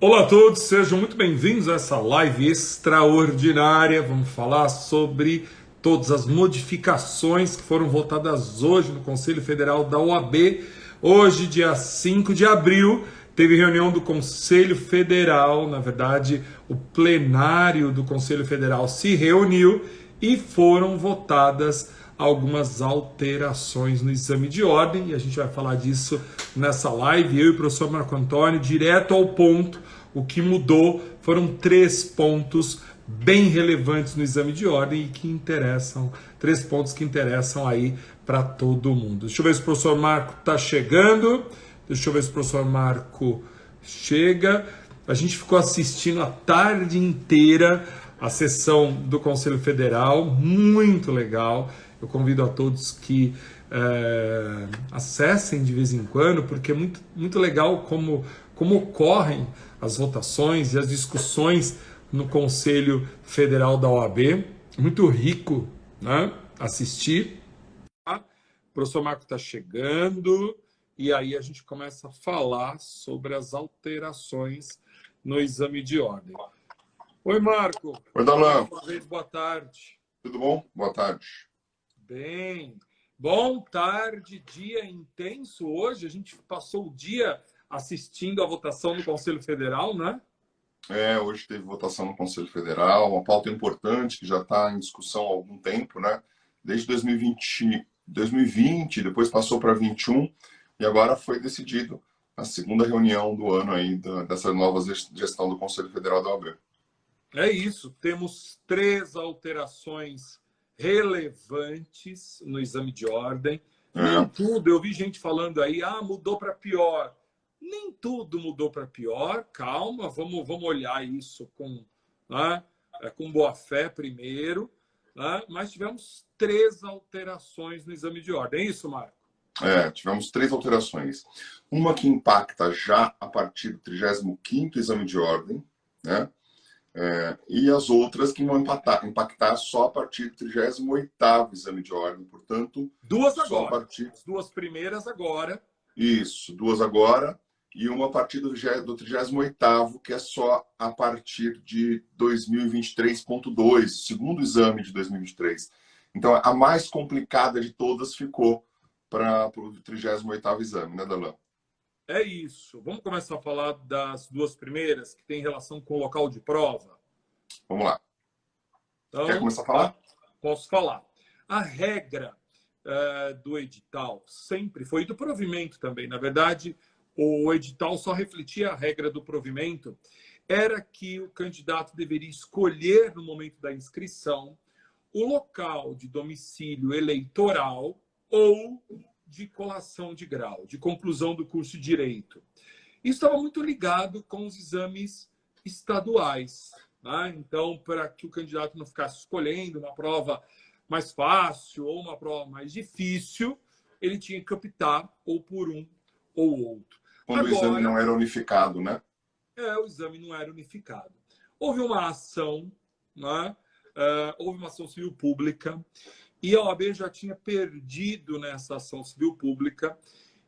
Olá a todos, sejam muito bem-vindos a essa live extraordinária. Vamos falar sobre todas as modificações que foram votadas hoje no Conselho Federal da OAB. Hoje, dia 5 de abril, teve reunião do Conselho Federal. Na verdade, o plenário do Conselho Federal se reuniu e foram votadas algumas alterações no exame de ordem, e a gente vai falar disso nessa live, eu e o professor Marco Antônio, direto ao ponto. O que mudou foram 3 pontos bem relevantes no exame de ordem e que interessam, 3 pontos que interessam aí para todo mundo. Deixa eu ver se o professor Marco está chegando, deixa eu ver se o professor Marco chega. A gente ficou assistindo a tarde inteira a sessão do Conselho Federal, muito legal. Eu convido a todos que acessem de vez em quando, porque é muito legal como ocorrem as votações e as discussões no Conselho Federal da OAB. Muito rico, né, assistir. O professor Marco está chegando e aí a gente começa a falar sobre as alterações no exame de ordem. Oi, Marco. Oi, Darlan. Boa tarde. Tudo bom? Boa tarde. Bem. Bom, tarde, dia intenso hoje. A gente passou o dia assistindo a votação no Conselho Federal, né? Hoje teve votação no Conselho Federal, uma pauta importante que já está em discussão há algum tempo, né? Desde 2020, depois passou para 2021 e agora foi decidido a segunda reunião do ano aí dessa nova gestão do Conselho Federal da OAB. É isso, temos 3 alterações relevantes no exame de ordem. Nem tudo, eu vi gente falando aí, mudou para pior. Nem tudo mudou para pior, calma, vamos olhar isso com boa fé primeiro, né? Mas tivemos 3 alterações no exame de ordem, é isso, Marco? Tivemos 3 alterações. Uma que impacta já a partir do 35º exame de ordem, né? E as outras que vão impactar só a partir do 38º exame de ordem, portanto... 2 agora, as 2 primeiras agora. Isso, 2 agora, e uma a partir do 38º, que é só a partir de 2023.2, segundo exame de 2023. Então, a mais complicada de todas ficou para o 38º exame, né, Darlan? É isso. Vamos começar a falar das 2 primeiras, que tem relação com o local de prova? Vamos lá. Então, quer começar a falar? Posso falar. A regra do edital sempre foi, do provimento também, na verdade, o edital só refletia a regra do provimento, era que o candidato deveria escolher, no momento da inscrição, o local de domicílio eleitoral ou de colação de grau, de conclusão do curso de Direito. Isso estava muito ligado com os exames estaduais, né? Então, para que o candidato não ficasse escolhendo uma prova mais fácil ou uma prova mais difícil, ele tinha que optar ou por um ou outro. Quando o exame não era unificado, né? O exame não era unificado. Houve uma ação, né? Houve uma ação civil pública, e a OAB já tinha perdido nessa ação civil pública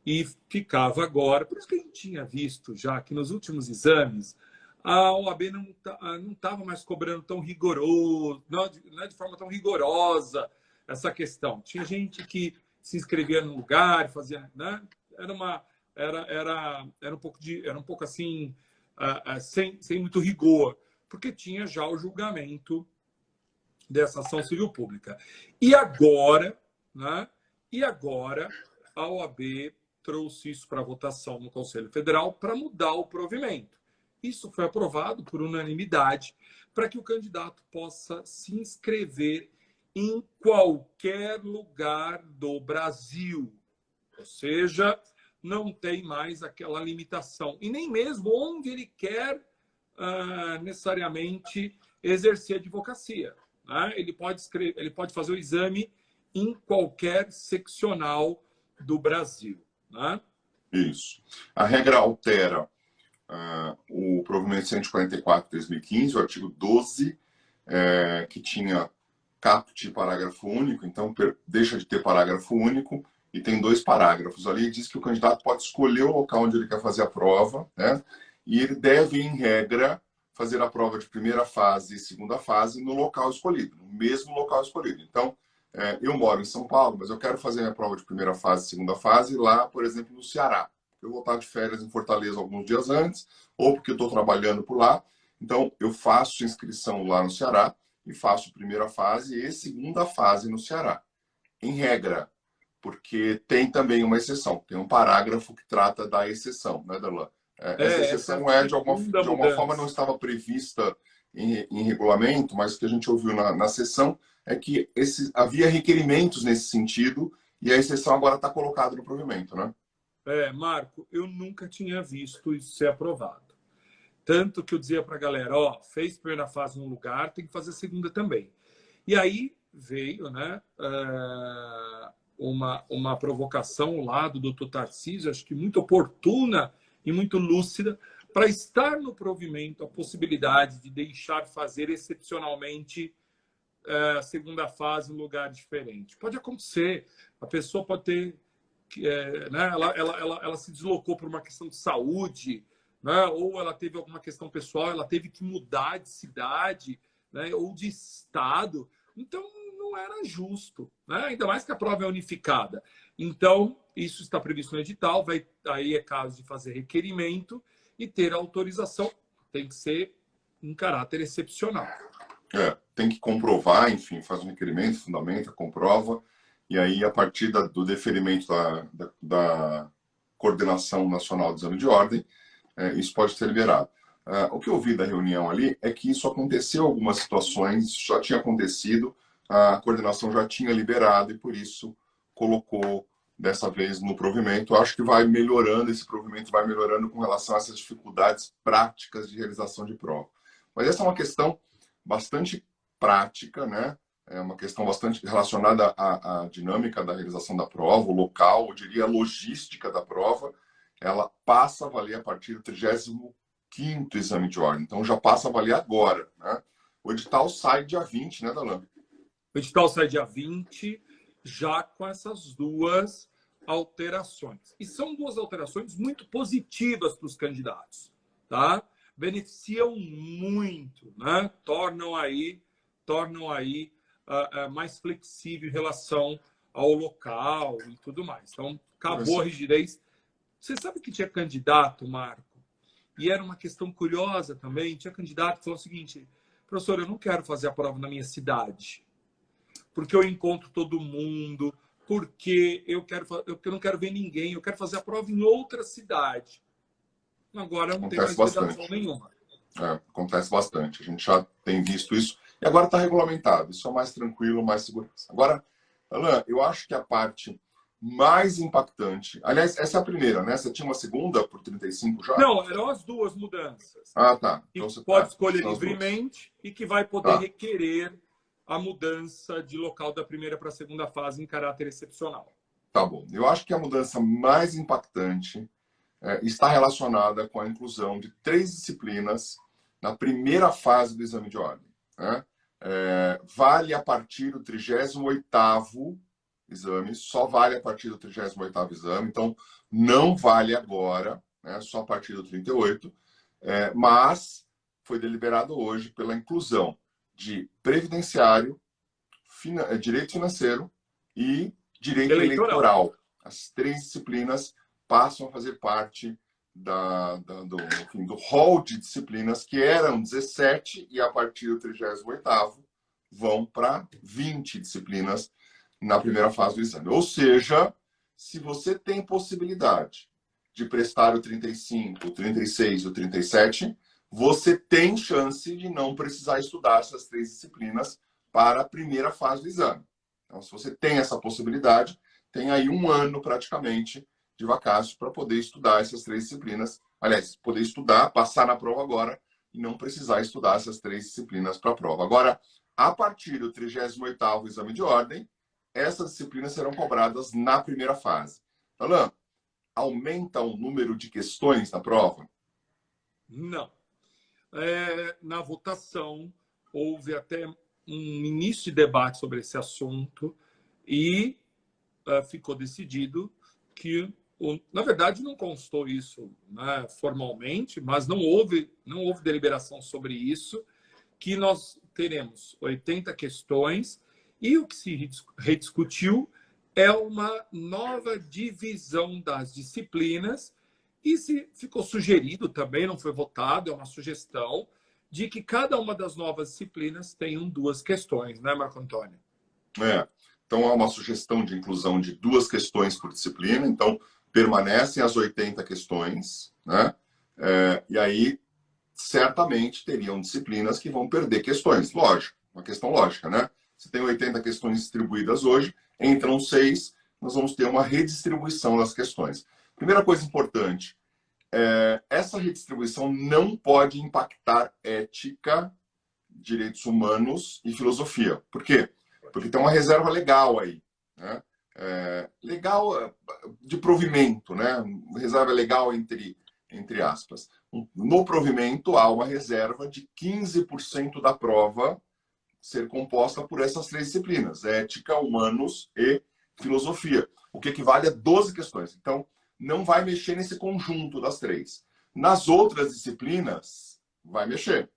e ficava agora. Por isso que a gente tinha visto já que nos últimos exames a OAB não estava mais cobrando tão rigoroso, não é de forma tão rigorosa essa questão. Tinha gente que se inscrevia no lugar, fazia, né? Era um pouco assim, sem muito rigor, porque tinha já o julgamento dessa ação civil pública. E agora, né? A OAB trouxe isso para votação no Conselho Federal para mudar o provimento. Isso foi aprovado por unanimidade para que o candidato possa se inscrever em qualquer lugar do Brasil. Ou seja, não tem mais aquela limitação. E nem mesmo onde ele quer necessariamente exercer advocacia. Ele pode fazer o exame em qualquer seccional do Brasil. Né? Isso. A regra altera o provimento 144 de 2015, o artigo 12, que tinha caput parágrafo único, então deixa de ter parágrafo único e tem 2 parágrafos. Ali diz que o candidato pode escolher o local onde ele quer fazer a prova, né? e ele deve, em regra, fazer a prova de primeira fase e segunda fase no local escolhido, no mesmo local escolhido. Então, eu moro em São Paulo, mas eu quero fazer minha prova de primeira fase e segunda fase lá, por exemplo, no Ceará. Eu vou estar de férias em Fortaleza alguns dias antes, ou porque eu estou trabalhando por lá. Então, eu faço inscrição lá no Ceará e faço primeira fase e segunda fase no Ceará. Em regra, porque tem também uma exceção. Tem um parágrafo que trata da exceção, né, Darlan? Essa exceção de alguma forma não estava prevista em regulamento, mas o que a gente ouviu na sessão é que havia requerimentos nesse sentido e a exceção agora está colocada no provimento, né? Marco, eu nunca tinha visto isso ser aprovado. Tanto que eu dizia para a galera, fez primeira fase num lugar, tem que fazer a segunda também. E aí veio, né, uma provocação lá do Dr. Tarcísio, acho que muito oportuna e muito lúcida, para estar no provimento a possibilidade de deixar fazer excepcionalmente a segunda fase em um lugar diferente. Pode acontecer, a pessoa pode ter, né, ela se deslocou por uma questão de saúde, né, ou ela teve alguma questão pessoal, ela teve que mudar de cidade, né, ou de estado. Então, não era justo, né? Ainda mais que a prova é unificada. Então, isso está previsto no edital, aí é caso de fazer requerimento e ter autorização. Tem que ser em caráter excepcional. Tem que comprovar, enfim, faz um requerimento, fundamenta, comprova, e aí, a partir do deferimento da Coordenação Nacional de Exame de Ordem, isso pode ser liberado. O que eu vi da reunião ali é que isso aconteceu em algumas situações, já tinha acontecido, a coordenação já tinha liberado e, por isso, colocou dessa vez no provimento. Eu acho que vai melhorando, esse provimento vai melhorando com relação a essas dificuldades práticas de realização de prova. Mas essa é uma questão bastante prática, né? É uma questão bastante relacionada à dinâmica da realização da prova, o local, eu diria a logística da prova. Ela passa a valer a partir do 35º exame de ordem. Então, já passa a valer agora, né? O edital sai dia 20, né, Darlan? O edital sai dia 20, já com essas duas alterações. E são duas alterações muito positivas para os candidatos, tá? Beneficiam muito, né? Tornam aí mais flexível em relação ao local e tudo mais. Então, acabou a rigidez. Você sabe que tinha candidato, Marco, e era uma questão curiosa também, tinha candidato que falou o seguinte: professor, eu não quero fazer a prova na minha cidade, porque eu encontro todo mundo, porque eu não quero ver ninguém, eu quero fazer a prova em outra cidade. Agora não tem mais vedação nenhuma. Acontece bastante. A gente já tem visto isso. E agora está regulamentado. Isso é mais tranquilo, mais segurança. Agora, Alain, eu acho que a parte mais impactante... Aliás, essa é a primeira, né? Você tinha uma segunda por 35 já? Não, eram as duas mudanças. Tá. Então, você pode escolher livremente e que vai poder requerer a mudança de local da primeira para a segunda fase em caráter excepcional. Tá bom. Eu acho que a mudança mais impactante está relacionada com a inclusão de 3 disciplinas na primeira fase do exame de ordem, né? Vale a partir do 38º exame, só vale a partir do 38º exame, então não vale agora, né? Só a partir do 38, mas foi deliberado hoje pela inclusão de previdenciário, direito financeiro e direito eleitoral. As 3 disciplinas passam a fazer parte do hall de disciplinas, que eram 17, e a partir do 38º vão para 20 disciplinas na primeira fase do exame. Ou seja, se você tem possibilidade de prestar o 35, o 36 e o 37, você tem chance de não precisar estudar essas 3 disciplinas para a primeira fase do exame. Então, se você tem essa possibilidade, tem aí um ano praticamente de vacácio para poder estudar essas 3 disciplinas. Aliás, poder estudar, passar na prova agora e não precisar estudar essas 3 disciplinas para a prova. Agora, a partir do 38º exame de ordem, essas disciplinas serão cobradas na primeira fase. Alain, aumenta o número de questões na prova? Não. Na votação, houve até um início de debate sobre esse assunto e ficou decidido que Na verdade, não constou isso, né, formalmente, mas não houve deliberação sobre isso, que nós teremos 80 questões e o que se rediscutiu é uma nova divisão das disciplinas e se ficou sugerido também, não foi votado, é uma sugestão, de que cada uma das novas disciplinas tenham 2 questões, né, Marco Antônio? Então, há uma sugestão de inclusão de 2 questões por disciplina, então permanecem as 80 questões, né? E aí, certamente, teriam disciplinas que vão perder questões. Lógico, uma questão lógica, né? Se tem 80 questões distribuídas hoje, entram 6, nós vamos ter uma redistribuição das questões. Primeira coisa importante, essa redistribuição não pode impactar ética, direitos humanos e filosofia. Por quê? Porque tem uma reserva legal aí, né? Legal de provimento, né? Reserva legal entre aspas. No provimento há uma reserva de 15% da prova ser composta por essas 3 disciplinas, ética, humanos e filosofia, o que equivale a 12 questões. Então, não vai mexer nesse conjunto das 3. Nas outras disciplinas, vai mexer.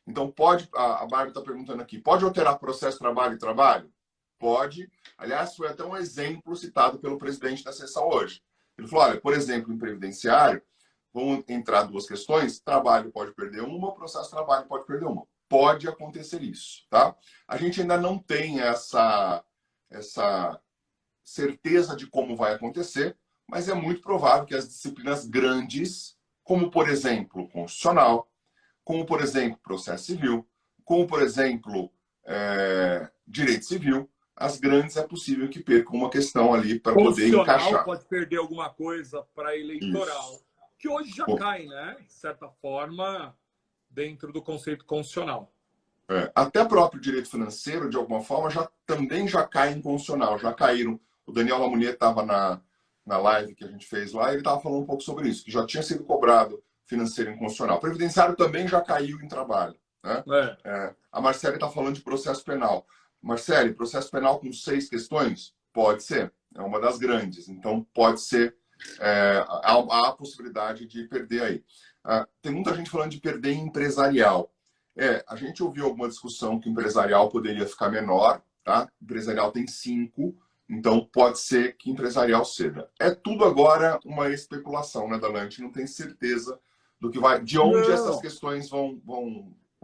Então, pode, a Bárbara está perguntando aqui, pode alterar processo trabalho e trabalho? Pode. Aliás, foi até um exemplo citado pelo presidente da sessão hoje. Ele falou, olha, por exemplo, em previdenciário, vão entrar 2 questões, trabalho pode perder uma, processo trabalho pode perder uma. Pode acontecer isso, tá? A gente ainda não tem essa certeza de como vai acontecer, mas é muito provável que as disciplinas grandes, como, por exemplo, constitucional, como, por exemplo, processo civil, como, por exemplo, direito civil, as grandes é possível que percam uma questão ali para poder encaixar. Pode perder alguma coisa para eleitoral, isso. Que hoje já cai, né? De certa forma, dentro do conceito constitucional. Até próprio direito financeiro, de alguma forma, também já cai em constitucional, já caíram. O Daniel Lamounier estava na live que a gente fez lá, e ele estava falando um pouco sobre isso, que já tinha sido cobrado financeiro inconstitucional. Previdenciário também já caiu em trabalho, né? A Marcele está falando de processo penal. Marcele, processo penal com 6 questões? Pode ser, é uma das grandes. Então, pode ser, há a possibilidade de perder aí. Tem muita gente falando de perder em empresarial. A gente ouviu alguma discussão que empresarial poderia ficar menor, tá? Empresarial tem 5, então pode ser que empresarial ceda. É tudo agora uma especulação, né, Dallan? A gente não tem certeza do que vai, de onde essas questões vão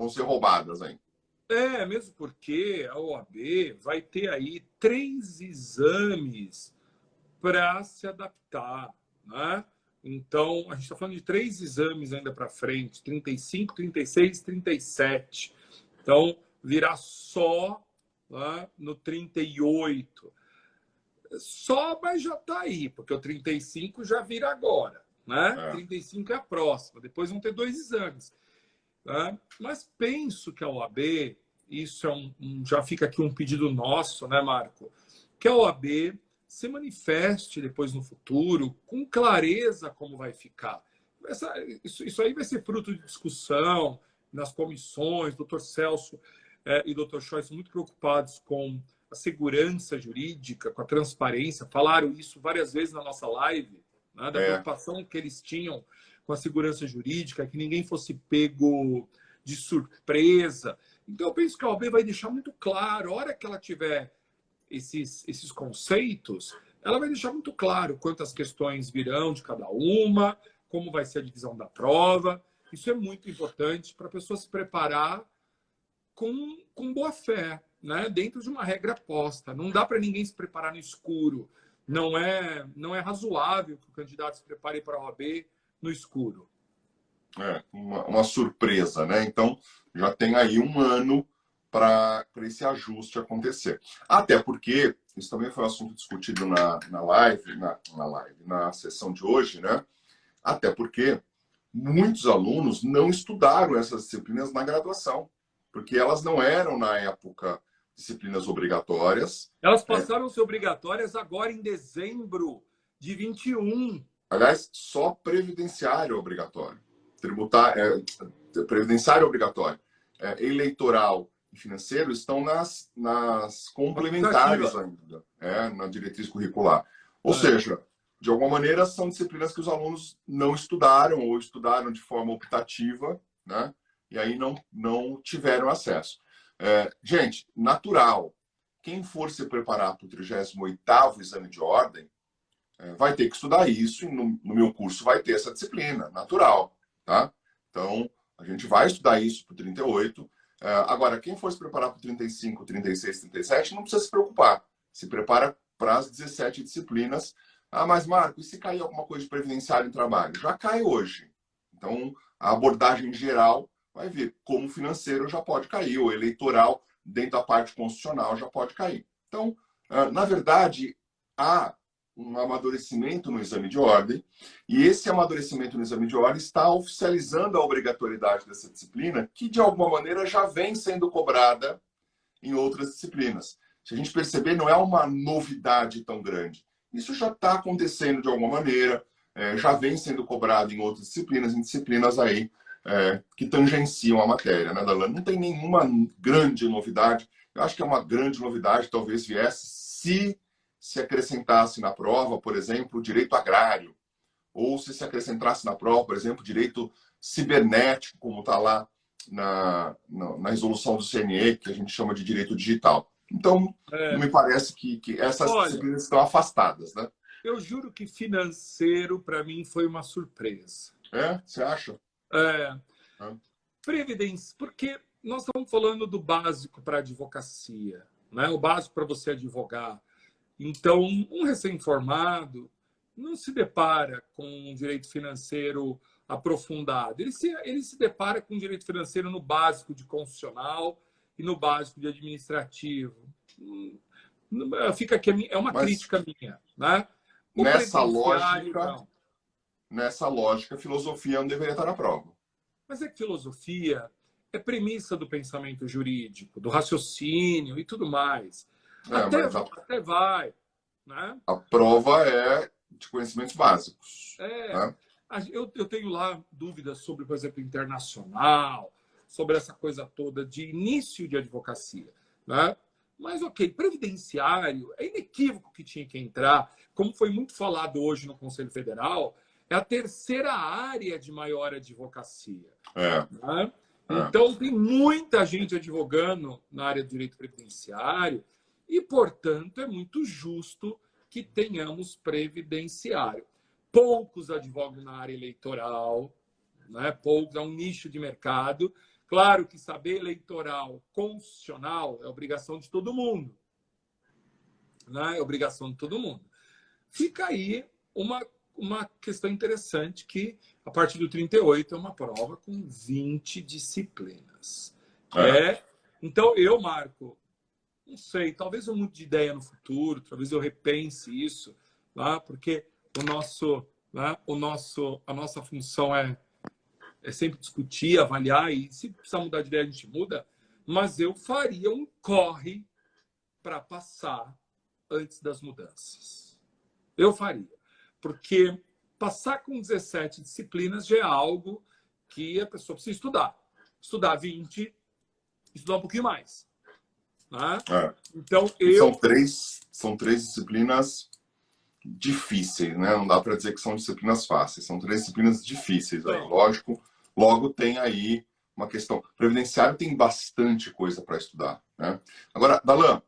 ser roubadas aí. Mesmo porque a OAB vai ter aí 3 exames para se adaptar, né? Então, a gente está falando de 3 exames ainda para frente, 35, 36, 37. Então, virá só lá no 38. Só, mas já está aí, porque o 35 já vira agora, né? 35 é a próxima, depois vão ter 2 exames. Né? Mas penso que a OAB, isso já fica aqui um pedido nosso, né, Marco? Que a OAB se manifeste depois no futuro com clareza como vai ficar. Isso aí vai ser fruto de discussão nas comissões. Dr. Celso e Dr. Choi são muito preocupados com a segurança jurídica, com a transparência. Falaram isso várias vezes na nossa live, né, da preocupação que eles tinham com a segurança jurídica, que ninguém fosse pego de surpresa. Então, eu penso que a OAB vai deixar muito claro, a hora que ela tiver esses conceitos, ela vai deixar muito claro quantas questões virão de cada uma, como vai ser a divisão da prova. Isso é muito importante para a pessoa se preparar com boa fé, né? Dentro de uma regra posta. Não dá para ninguém se preparar no escuro. Não é razoável que o candidato se prepare para a OAB no escuro. Uma surpresa, né? Então, já tem aí um ano para esse ajuste acontecer. Até porque, isso também foi um assunto discutido na sessão de hoje, né? Até porque muitos alunos não estudaram essas disciplinas na graduação, porque elas não eram, na época, disciplinas obrigatórias. Elas passaram a ser obrigatórias agora em dezembro de 21. Aliás, só previdenciário obrigatório. Previdenciário obrigatório. Eleitoral e financeiro estão nas complementares ainda, na diretriz curricular. Ou seja, de alguma maneira, são disciplinas que os alunos não estudaram ou estudaram de forma optativa, né? E aí não tiveram acesso. Gente, natural. Quem for se preparar para o 38º exame de ordem, vai ter que estudar isso, e no meu curso vai ter essa disciplina, natural, tá? Então, a gente vai estudar isso para o 38. Agora, quem for se preparar para o 35, 36, 37, não precisa se preocupar. Se prepara para as 17 disciplinas. Ah, mas Marco, e se cair alguma coisa de previdenciário em trabalho? Já cai hoje. Então, a abordagem geral vai ver como financeiro já pode cair, ou eleitoral, dentro da parte constitucional, já pode cair. Então, na verdade, há um amadurecimento no exame de ordem, e esse amadurecimento no exame de ordem está oficializando a obrigatoriedade dessa disciplina, que de alguma maneira já vem sendo cobrada em outras disciplinas. Se a gente perceber, não é uma novidade tão grande. Isso já está acontecendo de alguma maneira, já vem sendo cobrado em outras disciplinas, em disciplinas aí que tangenciam a matéria, né, Darlan? Não tem nenhuma grande novidade. Eu acho que é uma grande novidade, talvez viesse se acrescentasse na prova, por exemplo, o direito agrário, ou se acrescentasse na prova, por exemplo, o direito cibernético, como está lá na resolução do CNE, que a gente chama de direito digital. Então, não me parece que essas disciplinas estão afastadas, né? Eu juro que financeiro, para mim, foi uma surpresa. Você acha? Previdência, porque nós estamos falando do básico para advocacia, né? O básico para você advogar. Então, um recém-formado não se depara com um direito financeiro aprofundado. Ele se depara com um direito financeiro no básico de constitucional e no básico de administrativo. Fica aqui, é uma crítica minha, né? Nessa lógica, filosofia não deveria estar na prova. Mas é que filosofia é premissa do pensamento jurídico, do raciocínio e tudo mais. Até vai. Né? A prova é de conhecimentos básicos. Né? Eu tenho lá dúvidas sobre, por exemplo, internacional, sobre essa coisa toda de início de advocacia. Né? Mas, ok, previdenciário é inequívoco que tinha que entrar. Como foi muito falado hoje no Conselho Federal, é a terceira área de maior advocacia. Né? Então, tem muita gente advogando na área do direito previdenciário e, portanto, é muito justo que tenhamos previdenciário. Poucos advogam na área eleitoral, né? Poucos, é um nicho de mercado. Claro que saber eleitoral constitucional é obrigação de todo mundo. Né? É obrigação de todo mundo. Fica aí uma questão interessante que, a partir do 38, é uma prova com 20 disciplinas. Então, eu, Marco, não sei, talvez eu mude de ideia no futuro, talvez eu repense isso, tá? Porque a nossa função é sempre discutir, avaliar, e se precisar mudar de ideia, a gente muda, mas eu faria um corre para passar antes das mudanças. Eu faria. Porque passar com 17 disciplinas já é algo que a pessoa precisa estudar. Estudar 20, estudar um pouquinho mais. Né? Então, São três disciplinas difíceis, né? Não dá para dizer que são disciplinas fáceis. São 3 disciplinas difíceis. Aí, lógico, logo tem aí uma questão. Previdenciário tem bastante coisa para estudar. Né? Agora, Darlan,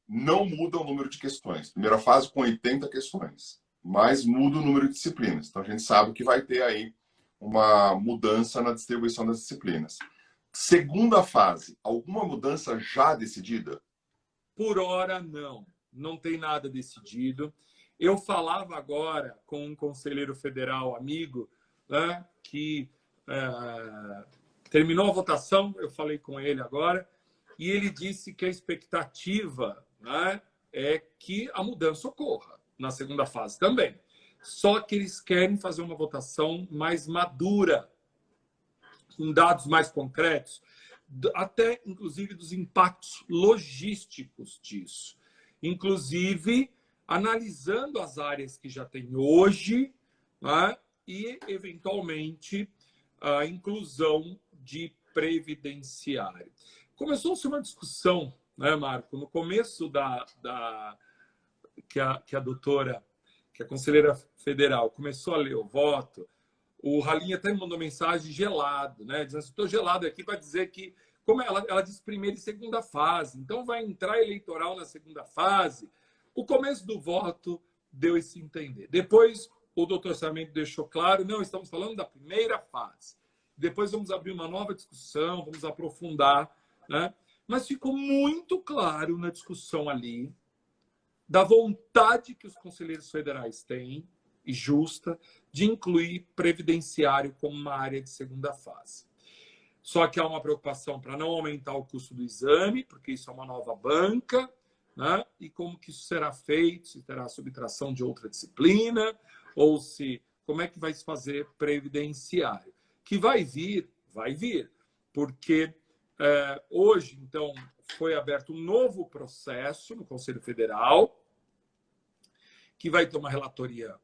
não muda o número de questões. Primeira fase com 80 questões. Mas muda o número de disciplinas. Então, a gente sabe que vai ter aí uma mudança na distribuição das disciplinas. Segunda fase, alguma mudança já decidida? Por hora, não. Não tem nada decidido. Eu falava agora com um conselheiro federal amigo, né, que terminou a votação, eu falei com ele agora, e ele disse que a expectativa, né, é que a mudança ocorra na segunda fase também. Só que eles querem fazer uma votação mais madura, com dados mais concretos, até, inclusive, dos impactos logísticos disso. Inclusive, analisando as áreas que já tem hoje, né, e, eventualmente, a inclusão de previdenciário. Começou-se uma discussão, né, Marco, no começo que a doutora que é conselheira federal, começou a ler o voto, o Ralinha até me mandou mensagem gelado, né? Dizendo assim, estou gelado aqui para dizer que, como ela diz primeira e segunda fase, então vai entrar eleitoral na segunda fase. O começo do voto deu esse entender. Depois, o doutor Sarmento deixou claro, não, estamos falando da primeira fase. Depois vamos abrir uma nova discussão, vamos aprofundar, né? Mas ficou muito claro na discussão ali da vontade que os conselheiros federais têm, e justa, de incluir previdenciário como uma área de segunda fase. Só que há uma preocupação para não aumentar o custo do exame, porque isso é uma nova banca, né? E como que isso será feito, se terá subtração de outra disciplina, ou se como é que vai se fazer previdenciário. Que vai vir, porque hoje, então, foi aberto um novo processo no Conselho Federal, que vai ter uma relatoria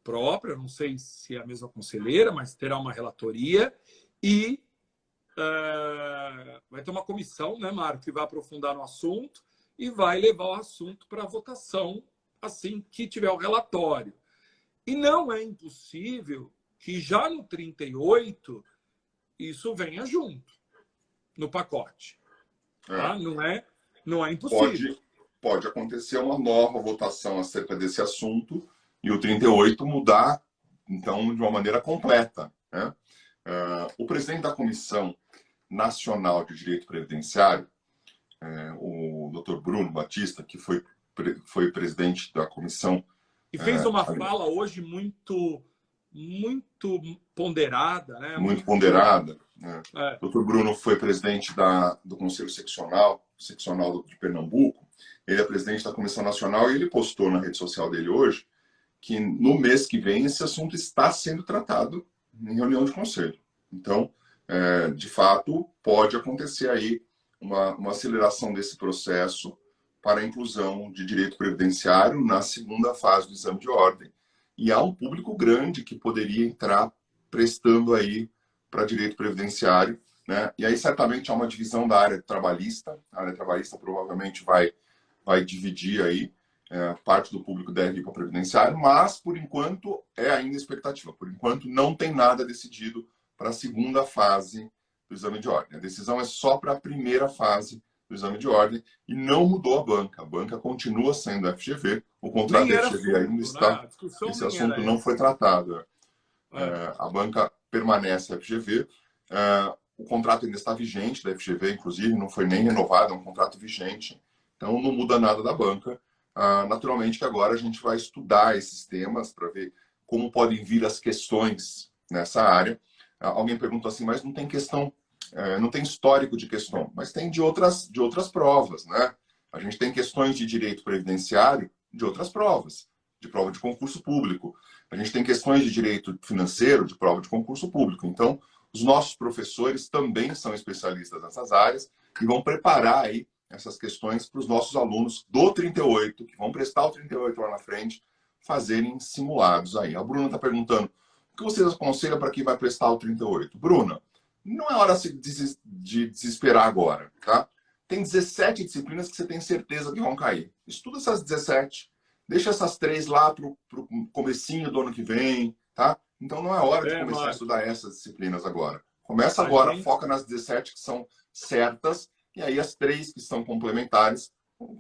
própria, não sei se é a mesma conselheira, mas terá uma relatoria, e vai ter uma comissão, né, Mário, que vai aprofundar no assunto e vai levar o assunto para votação assim que tiver o relatório. E não é impossível que já no 38 isso venha junto no pacote. Tá? Não é impossível. Pode acontecer uma nova votação acerca desse assunto e o 38 mudar, então, de uma maneira completa, né? O presidente da Comissão Nacional de Direito Previdenciário, o Dr. Bruno Batista, que foi presidente da comissão... E fez uma fala hoje muito ponderada, né? Muito ponderada. Né? Dr. Bruno foi presidente do Conselho Seccional de Pernambuco. Ele é presidente da Comissão Nacional e ele postou na rede social dele hoje que no mês que vem esse assunto está sendo tratado em reunião de conselho. Então, de fato, pode acontecer aí uma aceleração desse processo para a inclusão de direito previdenciário na segunda fase do exame de ordem. E há um público grande que poderia entrar prestando aí para direito previdenciário, né? E aí certamente há uma divisão da área trabalhista. A área trabalhista provavelmente vai dividir aí, parte do público deve ir para o previdenciário, mas por enquanto é ainda expectativa. Por enquanto não tem nada decidido para a segunda fase do exame de ordem. A decisão é só para a primeira fase do exame de ordem e não mudou a banca. A banca continua sendo a FGV. O contrato da FGV ainda está... Né? Esse assunto não foi tratado. A banca permanece a FGV. O contrato ainda está vigente da FGV, inclusive, não foi nem renovado, é um contrato vigente. Então, não muda nada da banca. Naturalmente que agora a gente vai estudar esses temas para ver como podem vir as questões nessa área. Alguém perguntou assim, mas não tem questão, não tem histórico de questão, mas tem de outras provas, né? A gente tem questões de direito previdenciário de outras provas, de prova de concurso público. A gente tem questões de direito financeiro de prova de concurso público. Então, os nossos professores também são especialistas nessas áreas e vão preparar aí essas questões para os nossos alunos do 38, que vão prestar o 38 lá na frente, fazerem simulados aí. A Bruna está perguntando, o que vocês aconselham para quem vai prestar o 38? Bruna, não é hora de desesperar agora, tá? Tem 17 disciplinas que você tem certeza que vão cair. Estuda essas 17, deixa essas 3 lá para o comecinho do ano que vem, tá? Então não é hora de começar a estudar essas disciplinas agora. Começa agora, foca nas 17 que são certas, e aí as 3 que são complementares,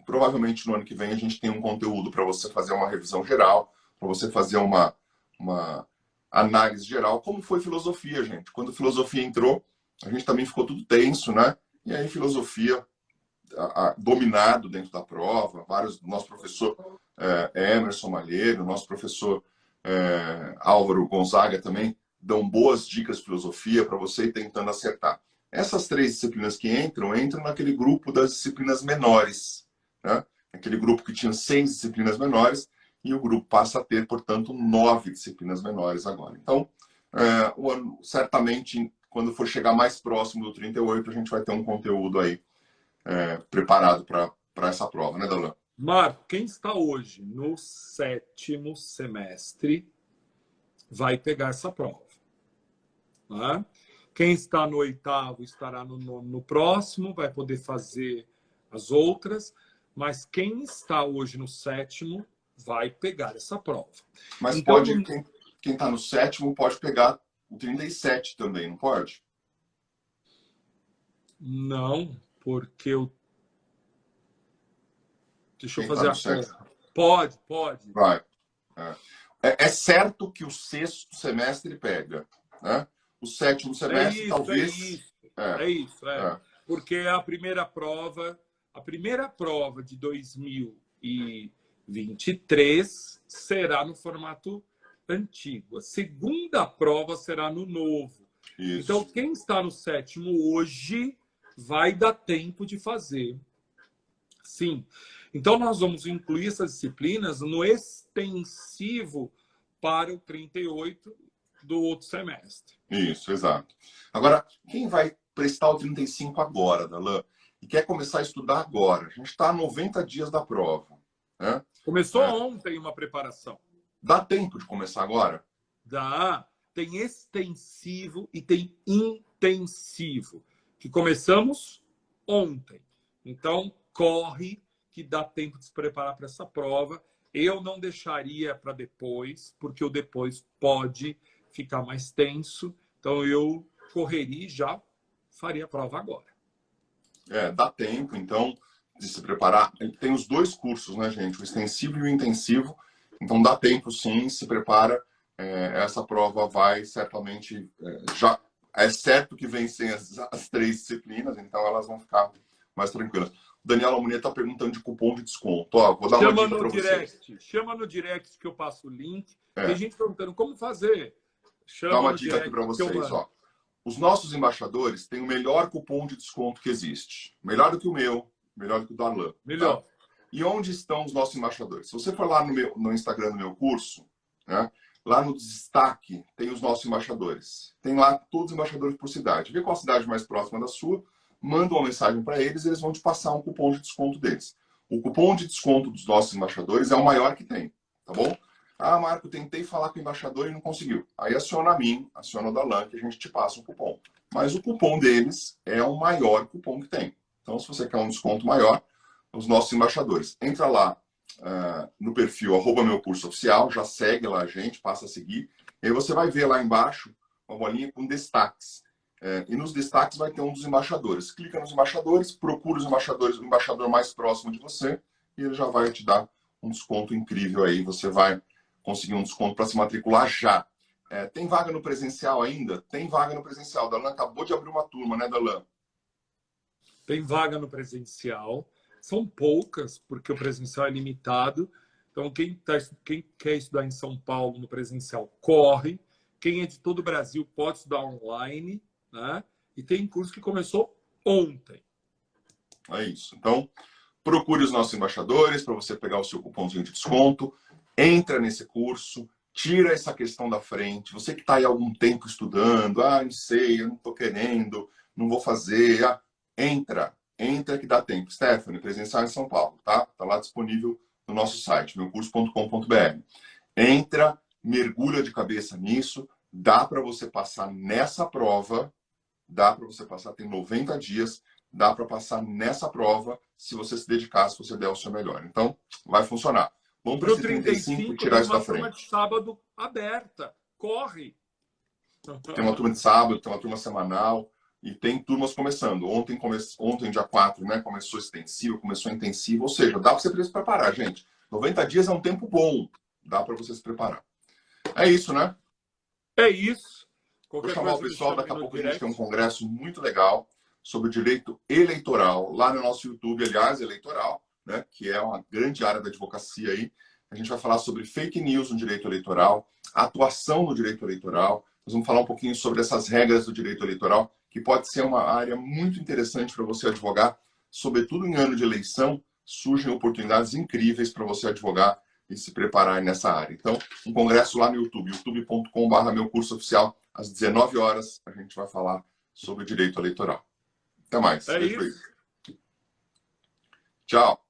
provavelmente no ano que vem a gente tem um conteúdo para você fazer uma revisão geral, para você fazer uma análise geral, como foi filosofia, gente. Quando filosofia entrou, a gente também ficou tudo tenso, né? E aí filosofia dominado dentro da prova, nosso professor Emerson Malheiro, nosso professor Álvaro Gonzaga também dão boas dicas de filosofia para você ir tentando acertar. Essas 3 disciplinas que entram naquele grupo das disciplinas menores, né? Aquele grupo que tinha 6 disciplinas menores e o grupo passa a ter, portanto, 9 disciplinas menores agora. Então, certamente, quando for chegar mais próximo do 38, a gente vai ter um conteúdo aí preparado para essa prova, né, Darlan? Marco, quem está hoje no 7º semestre vai pegar essa prova. Né? Quem está no 8º estará no próximo, vai poder fazer as outras. Mas quem está hoje no 7º vai pegar essa prova. Mas então, pode, quem está no 7º pode pegar o 37 também, não pode? Não, porque eu... Deixa eu Quem fazer tá a conta. Pode. Vai. É certo que o 6º semestre pega, né? O 7º semestre, talvez... É isso. Porque a primeira prova de 2023 será no formato antigo. A segunda prova será no novo. Isso. Então, quem está no 7º hoje vai dar tempo de fazer. Sim. Então, nós vamos incluir essas disciplinas no extensivo para o 38 do outro semestre. Isso, exato. Agora, quem vai prestar o 35 agora, Darlan, e quer começar a estudar agora? A gente está a 90 dias da prova, né? Começou ontem uma preparação. Dá tempo de começar agora? Dá. Tem extensivo e tem intensivo, que começamos ontem. Então, corre que dá tempo de se preparar para essa prova. Eu não deixaria para depois, porque o depois pode ficar mais tenso. Então, eu correria e já faria a prova agora. Dá tempo, então, de se preparar. Tem os dois cursos, né, gente? O extensivo e o intensivo. Então, dá tempo, sim, se prepara. Essa prova vai certamente... já é certo que vencem as 3 disciplinas, então elas vão ficar mais tranquilas. O Daniel Almunia está perguntando de cupom de desconto. Vou dar uma dica para vocês. Chama no direct que eu passo o link. Tem gente perguntando como fazer. Dá uma dica aqui para vocês. Os nossos embaixadores têm o melhor cupom de desconto que existe. Melhor do que o meu, melhor do que o do Darlan. Melhor. Tá? E onde estão os nossos embaixadores? Se você for lá no Instagram do meu curso, né, lá no destaque tem os nossos embaixadores. Tem lá todos os embaixadores por cidade. Vê qual a cidade mais próxima da sua, manda uma mensagem para eles e eles vão te passar um cupom de desconto deles. O cupom de desconto dos nossos embaixadores é o maior que tem, tá bom? Marco, tentei falar com o embaixador e não conseguiu. Aí aciona a mim, aciona o Darlan, que a gente te passa um cupom. Mas o cupom deles é o maior cupom que tem. Então, se você quer um desconto maior, os nossos embaixadores. Entra lá no perfil @meucurso_oficial, já segue lá a gente, passa a seguir. E aí você vai ver lá embaixo uma bolinha com destaques. E nos destaques vai ter um dos embaixadores. Clica nos embaixadores, procura os embaixadores, o embaixador mais próximo de você, e ele já vai te dar um desconto incrível aí. Você vai conseguir um desconto para se matricular já. Tem vaga no presencial ainda? Tem vaga no presencial. Darlan acabou de abrir uma turma, né, Darlan? Tem vaga no presencial. São poucas, porque o presencial é limitado. Então, quem quer estudar em São Paulo no presencial, corre. Quem é de todo o Brasil pode estudar online, né? E tem curso que começou ontem. É isso. Então, procure os nossos embaixadores para você pegar o seu cupomzinho de desconto. Entra nesse curso, tira essa questão da frente. Você que está aí há algum tempo estudando, não sei, eu não estou querendo, não vou fazer. Entra que dá tempo. Stephanie, presencial em São Paulo, tá? Está lá disponível no nosso site, meucurso.com.br. Entra, mergulha de cabeça nisso, dá para você passar nessa prova, tem 90 dias, dá para passar nessa prova se você se dedicar, se você der o seu melhor. Então, vai funcionar. Vamos para esse 35 e tirar isso da frente. Tem uma turma de sábado aberta. Corre! Tem uma turma de sábado, tem uma turma semanal e tem turmas começando. Ontem dia 4, né, começou extensivo, começou intensivo. Ou seja, dá para você se preparar, gente. 90 dias é um tempo bom. Dá para você se preparar. É isso, né? É isso. Vou chamar o pessoal. Daqui a pouco a gente tem um congresso muito legal sobre o direito eleitoral lá no nosso YouTube, aliás, eleitoral, né, que é uma grande área da advocacia aí. A gente vai falar sobre fake news no direito eleitoral, atuação no direito eleitoral. Nós vamos falar um pouquinho sobre essas regras do direito eleitoral, que pode ser uma área muito interessante para você advogar. Sobretudo em ano de eleição, surgem oportunidades incríveis para você advogar e se preparar nessa área. Então, um congresso lá no YouTube, youtube.com/meucurso_oficial, às 19 horas, a gente vai falar sobre o direito eleitoral. Até mais. É Beijo. isso. Tchau.